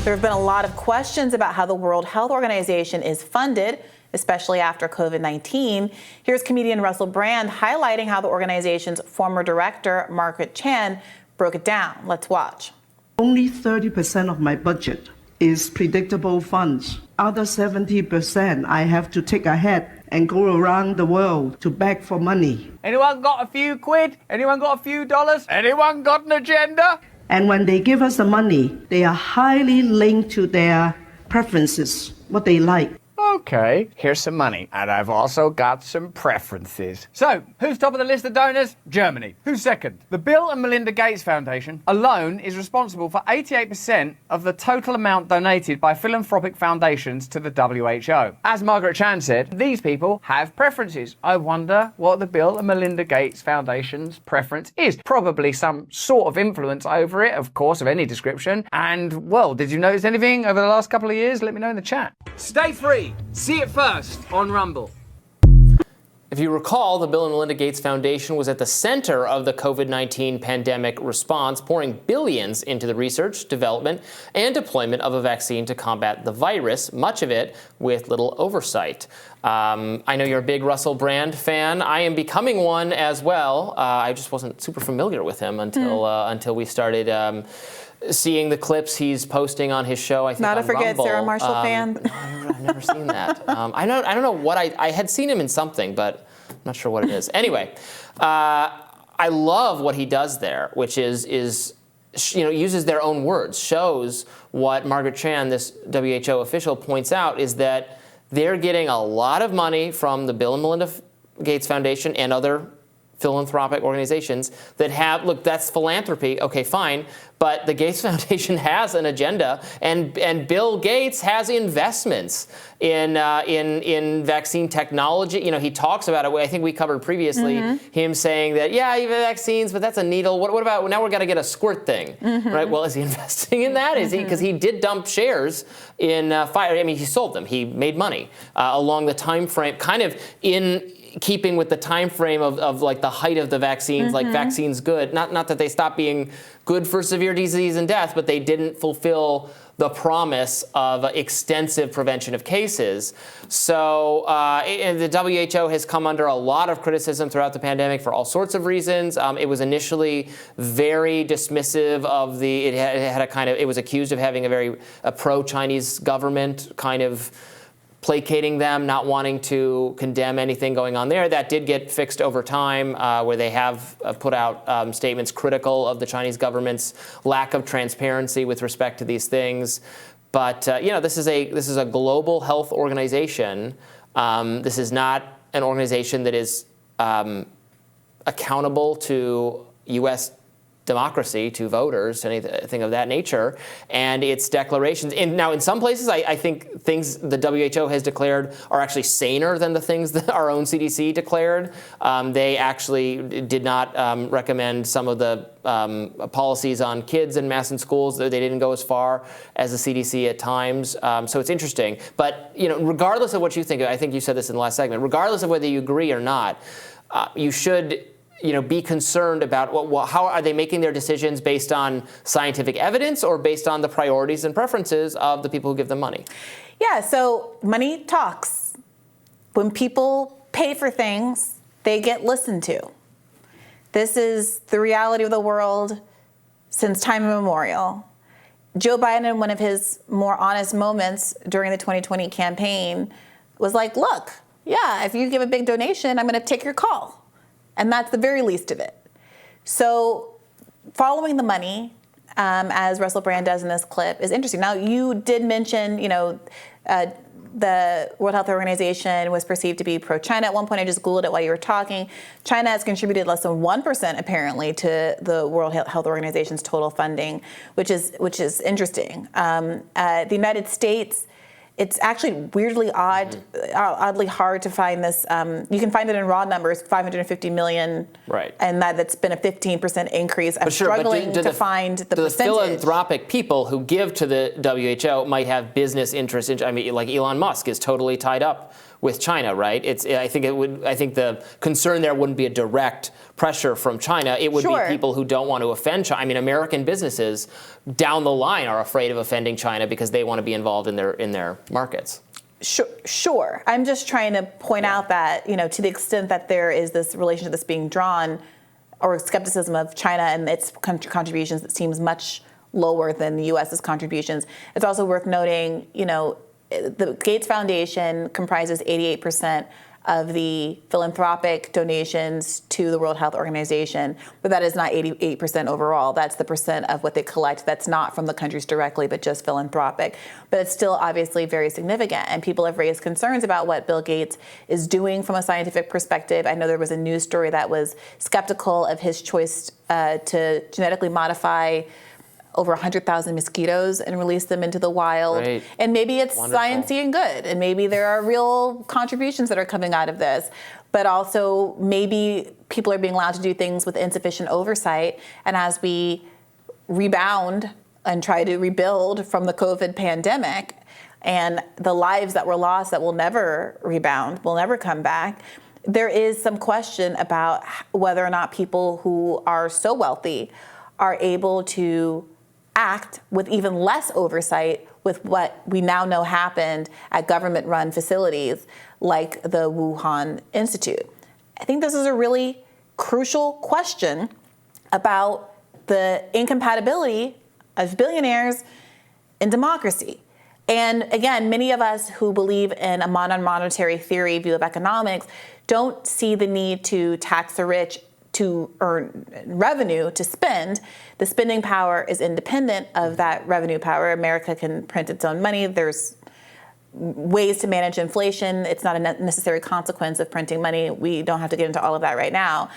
There have been a lot of questions about how the World Health Organization is funded, especially after COVID-19. Here's comedian Russel highlighting how the organization's former director, Margaret Chan, broke it down. Let's watch. Only 30% of my budget is predictable funds. Other 70% I have to take ahead and go around the world to beg for money. Anyone got a few quid? Anyone got a few dollars? Anyone got an agenda? And when they give us the money, they are highly linked to their preferences, what they like. Okay, here's some money. And I've also got some preferences. So, who's top of the list of donors? Germany. Who's second? The Bill and Melinda Gates Foundation alone is responsible for 88% of the total amount donated by philanthropic foundations to the WHO. As Margaret Chan said, these people have preferences. I wonder what the Bill and Melinda Gates Foundation's preference is. Probably some sort of influence over it, of course, of any description. And, well, did you notice anything over the last couple of years? Let me know in the chat. Stay free. See it first on Rumble. If you recall, the Bill and Melinda Gates Foundation was at the center of the COVID-19 pandemic response, pouring billions into the research, development, and deployment of a vaccine to combat the virus, much of it with little oversight. I know you're a big Russel Brand fan. I am becoming one as well. I just wasn't super familiar with him until we started seeing the clips he's posting on his show. I think Not on to forget Rumble. Sarah Marshall fan. No, I've never seen that. I don't know what I had seen him in something, but I'm not sure what it is. Anyway, I love what he does there, which is uses their own words, shows what Margaret Chan, this WHO official, points out is that they're getting a lot of money from the Bill and Melinda Gates Foundation and other philanthropic organizations that have, look, that's philanthropy, okay, fine, but the Gates Foundation has an agenda, and Bill Gates has investments in vaccine technology. You know, he talks about it. I think we covered previously him saying that, yeah, you have vaccines, but that's a needle. What about, now we're going to get a squirt thing, right? Well, is he investing in that? Is he, because he did dump shares in Pfizer. I mean, he sold them. He made money along the time frame, kind of in keeping with the time frame of like the height of the vaccines, like vaccines good. Not that they stopped being good for severe disease and death, but they didn't fulfill the promise of extensive prevention of cases. So and the WHO has come under a lot of criticism throughout the pandemic for all sorts of reasons. It was initially very dismissive of it was accused of having a pro-Chinese government, kind of placating them, not wanting to condemn anything going on there. That did get fixed over time, where they have put out statements critical of the Chinese government's lack of transparency with respect to these things. But this is a global health organization. This is not an organization that is accountable to U.S. democracy, to voters, anything of that nature, and its declarations. And now, in some places, I think things the WHO has declared are actually saner than the things that our own CDC declared. They actually did not recommend some of the policies on kids and masks in schools. They didn't go as far as the CDC at times. So it's interesting. But regardless of what you think, I think you said this in the last segment. Regardless of whether you agree or not, you should be concerned about how are they making their decisions based on scientific evidence or based on the priorities and preferences of the people who give them money? Yeah, so money talks. When people pay for things, they get listened to. This is the reality of the world since time immemorial. Joe Biden, in one of his more honest moments during the 2020 campaign, was like, look, yeah, if you give a big donation, I'm going to take your call. And that's the very least of it. So following the money, as Russel Brand does in this clip, is interesting. Now, you did mention, the World Health Organization was perceived to be pro-China. At one point, I just Googled it while you were talking. China has contributed less than 1%, apparently, to the World Health Organization's total funding, which is interesting. The United States, it's actually weirdly oddly hard to find this. You can find it in raw numbers, 550 million. Right. And that's been a 15% increase. I'm struggling to find the percentage. The philanthropic people who give to the WHO might have business interests. Like Elon Musk is totally tied up with China, right? I think the concern there wouldn't be a direct pressure from China. It would Sure. be people who don't want to offend China. I mean, American businesses down the line are afraid of offending China because they want to be involved in their markets. Sure. I'm just trying to point out that, to the extent that there is this relationship that's being drawn, or skepticism of China and its contributions that seems much lower than the U.S.'s contributions, it's also worth noting, the Gates Foundation comprises 88% of the philanthropic donations to the World Health Organization, but that is not 88% overall. That's the percent of what they collect that's not from the countries directly, but just philanthropic. But it's still obviously very significant, and people have raised concerns about what Bill Gates is doing from a scientific perspective. I know there was a news story that was skeptical of his choice to genetically modify over 100,000 mosquitoes and release them into the wild. Great. And maybe it's Wonderful. sciencey and good, and maybe there are real contributions that are coming out of this. But also maybe people are being allowed to do things with insufficient oversight. And as we rebound and try to rebuild from the COVID pandemic and the lives that were lost that will never rebound, will never come back, there is some question about whether or not people who are so wealthy are able to act with even less oversight with what we now know happened at government-run facilities like the Wuhan Institute. I think this is a really crucial question about the incompatibility of billionaires and democracy. And again, many of us who believe in a modern monetary theory view of economics don't see the need to tax the rich to earn revenue to spend. The spending power is independent of that revenue power. America can print its own money. There's ways to manage inflation. It's not a necessary consequence of printing money. We don't have to get into all of that right now.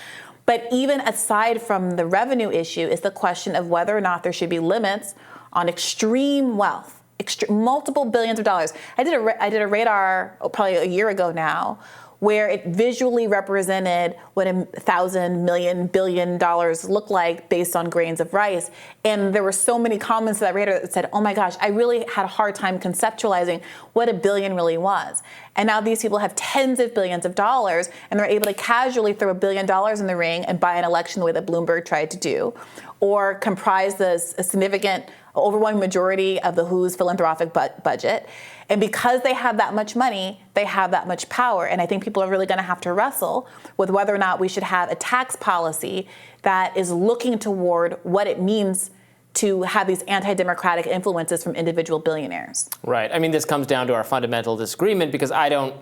But even aside from the revenue issue is the question of whether or not there should be limits on extreme wealth, multiple billions of dollars. I did a radar probably a year ago now, where it visually represented what $1,000 million billion look like based on grains of rice. And there were so many comments to that radar that said, oh my gosh, I really had a hard time conceptualizing what a billion really was. And now these people have tens of billions of dollars, and they're able to casually throw $1 billion in the ring and buy an election the way that Bloomberg tried to do, or comprise a significant, overwhelming majority of the WHO's philanthropic budget. And because they have that much money, they have that much power. And I think people are really going to have to wrestle with whether or not we should have a tax policy that is looking toward what it means to have these anti-democratic influences from individual billionaires. Right. I mean, this comes down to our fundamental disagreement, because I don't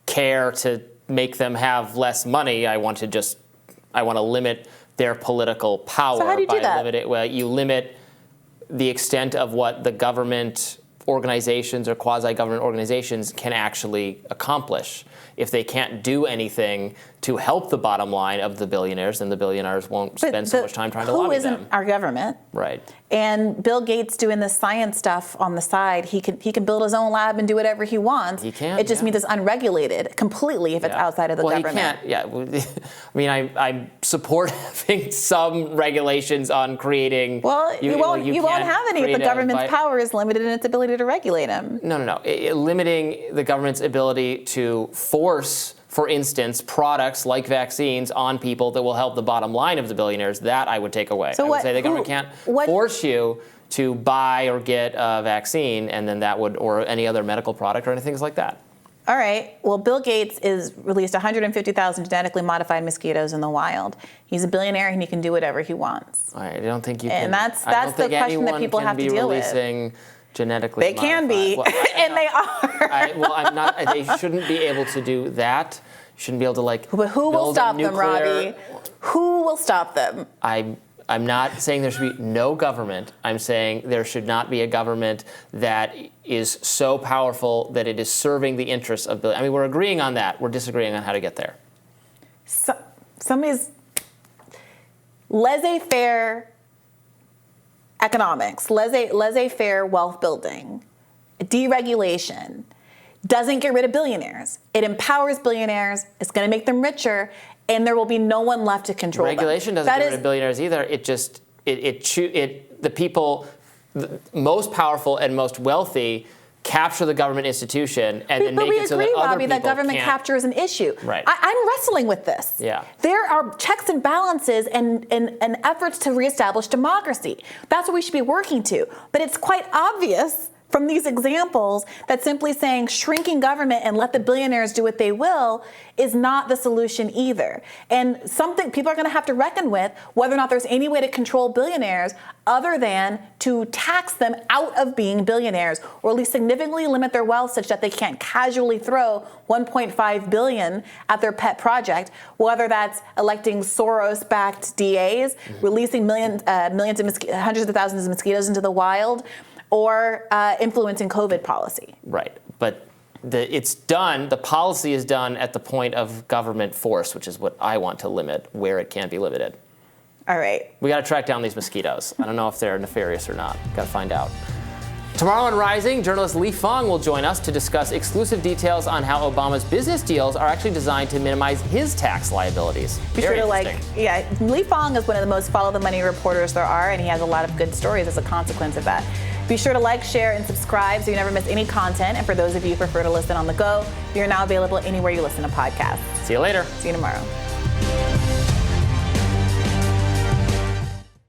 care to make them have less money. I want to limit their political power. So how do you do that? Well, you limit the extent of what the government organizations or quasi-government organizations can actually accomplish. If they can't do anything to help the bottom line of the billionaires, then the billionaires won't spend so much time trying to lobby them. Who isn't our government? Right. And Bill Gates doing the science stuff on the side, he can build his own lab and do whatever he wants. He can. It just means it's unregulated completely if it's outside of the government. Well, he can't. I mean, I support having some regulations on creating. Well, you won't have any if the government's power is limited in its ability to regulate them. No. Limiting the government's ability to force, for instance, products like vaccines on people that will help the bottom line of the billionaires, that I would take away. I would say the government can't force you to buy or get a vaccine, and then that would, or any other medical product or anything like that. All right. Well, Bill Gates is released 150,000 genetically modified mosquitoes in the wild. He's a billionaire and he can do whatever he wants. I don't think you can. And that's the question that people have to deal with. Genetically they can be, and they are. I'm not. They shouldn't be able to do that. You shouldn't be able to But who will stop them, Robby? Who will stop them? I'm not saying there should be no government. I'm saying there should not be a government that is so powerful that it is serving the interests of billions. I mean, we're agreeing on that. We're disagreeing on how to get there. Somebody's laissez-faire economics, laissez-faire wealth building, deregulation, doesn't get rid of billionaires. It empowers billionaires. It's going to make them richer, and there will be no one left to control them. Regulation doesn't get rid of billionaires either. The people most powerful and most wealthy capture the government institution and then But make we it so agree, that other Robby, that people government can't. capture is an issue. Right. I'm wrestling with this. Yeah. There are checks and balances and efforts to reestablish democracy. That's what we should be working to. But it's quite obvious from these examples that simply saying shrinking government and let the billionaires do what they will is not the solution either. And something people are going to have to reckon with whether or not there's any way to control billionaires other than to tax them out of being billionaires, or at least significantly limit their wealth such that they can't casually throw $1.5 billion at their pet project, whether that's electing Soros-backed DAs, releasing hundreds of thousands of mosquitoes into the wild, or influencing COVID policy. Right, but it's done, the policy is done at the point of government force, which is what I want to limit where it can be limited. All right. We got to track down these mosquitoes. I don't know if they're nefarious or not. Got to find out. Tomorrow on Rising, journalist Li Feng will join us to discuss exclusive details on how Obama's business deals are actually designed to minimize his tax liabilities. Be sure to Li Feng is one of the most follow the money reporters there are, and he has a lot of good stories as a consequence of that. Be sure to like, share, and subscribe so you never miss any content. And for those of you who prefer to listen on the go, we are now available anywhere you listen to podcasts. See you later. See you tomorrow.